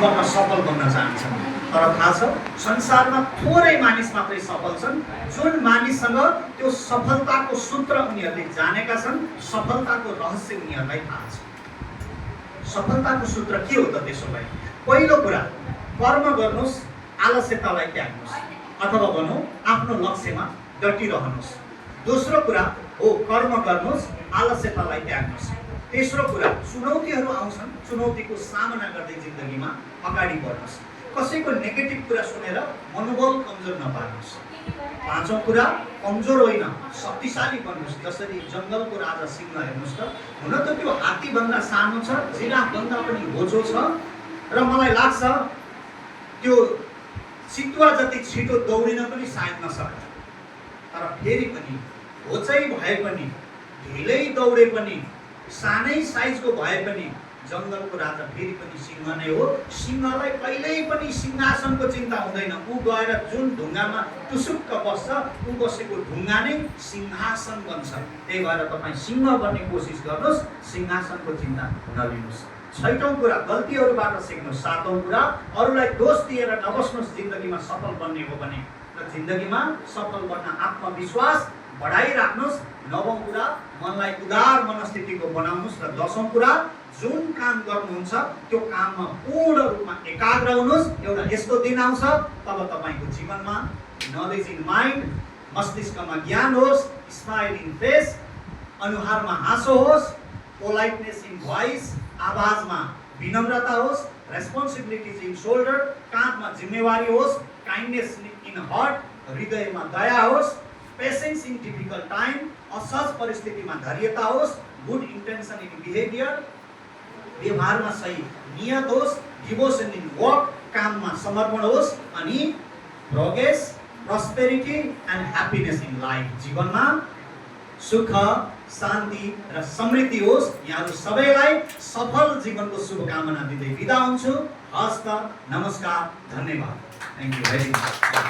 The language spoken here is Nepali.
जीवनमा सफल बन्न चाहन्छन्। तर थाहा छ संसारमा थोरै मानिस मात्रै सफल छन् जुन मानिससँग त्यो सफलताको सूत्र उनीहरूले जानेका छन्, सफलताको रहस्य उनीहरूलाई थाहा छ। सफलताको सूत्र के हो त त्यसो भए? पहिलो कुरा, कर्म गर्नुहोस्, आलस्यतालाई त्याग्नुहोस्, अथवा भनौँ आफ्नो लक्ष्यमा डटिरहनुहोस्। दोस्रो कुरा हो कर्म गर्नुहोस्, आलस्यतालाई त्याग्नुहोस्। तेस्रो कुरा, चुनौतीहरू आउँछन्, चुनौतीको सामना गर्दै जिन्दगीमा अगाडि बढ्नुहोस्। कसैको नेगेटिभ कुरा सुनेर मनोबल कमजोर नपार्नुहोस्। पाँचौँ कुरा, कमजोर होइन शक्तिशाली बन्नुहोस्। जसरी जङ्गलको राजा सिंह हेर्नुहोस् त, हुन त त्यो हात्तीभन्दा सानो छ, जिराफभन्दा पनि होचो छ, र मलाई लाग्छ त्यो चितुवा जति छिटो दौडिन पनि सायद नसक्छ। तर फेरि पनि होचै भए पनि, ढिलै दौडे पनि, सानै साइजको भए पनि जङ्गलको राजा फेरि पनि सिंह नै हो। सिंहलाई कहिल्यै पनि सिंहासनको चिन्ता हुँदैन। ऊ गएर जुन ढुङ्गामा टुसुक्क बस्छ, ऊ बसेको ढुङ्गा नै सिंहासन बन्छ। त्यही भएर तपाईँ सिंह बन्ने कोसिस गर्नुहोस्, सिंहासनको चिन्ता नलिनुहोस्। छैटौँ कुरा, गल्तीहरूबाट सिक्नुहोस्। सातौँ कुरा, अरूलाई दोष दिएर नबस्नुहोस्। जिन्दगीमा सफल बन्ने हो भने र जिन्दगीमा सफल बन्न आत्मविश्वास बढाइराख्नुहोस्। नवौँ कुरा, मनलाई उदार मनस्थितिको बनाउनुहोस्। र दसौँ कुरा, जुन काम गर्नुहुन्छ त्यो काममा पूर्ण रूपमा एकाग्र हुनुहोस्। एउटा यस्तो दिन आउँछ तब तपाईँको जीवनमा नलेज इन माइन्ड, मस्तिष्कमा ज्ञान होस्, स्माइल इन फेस, अनुहारमा हाँसो होस्, पोलाइटनेस इन भोइस, आवाजमा विनम्रता होस्, रेस्पोन्सिबिलिटिज इन सोल्डर, काँधमा जिम्मेवारी होस्, काइन्डनेस इन हार्ट, हृदयमा दया होस्, पेसेन्स इन डिफिकल्ट टाइम, असहज परिस्थितिमा धैर्यता होस्, गुड इन्टेन्सन इन बिहेभियर, व्यवहारमा सही नियत होस्, डिभोसन इन वर्क, काममा समर्पण होस्, अनि progress, prosperity and happiness in life, जीवनमा सुख, शान्ति र समृद्धि होस्। यहाँहरू सबैलाई सफल जीवनको शुभकामना दिँदै बिदा हुन्छु। हस्त, नमस्कार, धन्यवाद। Thank you very much.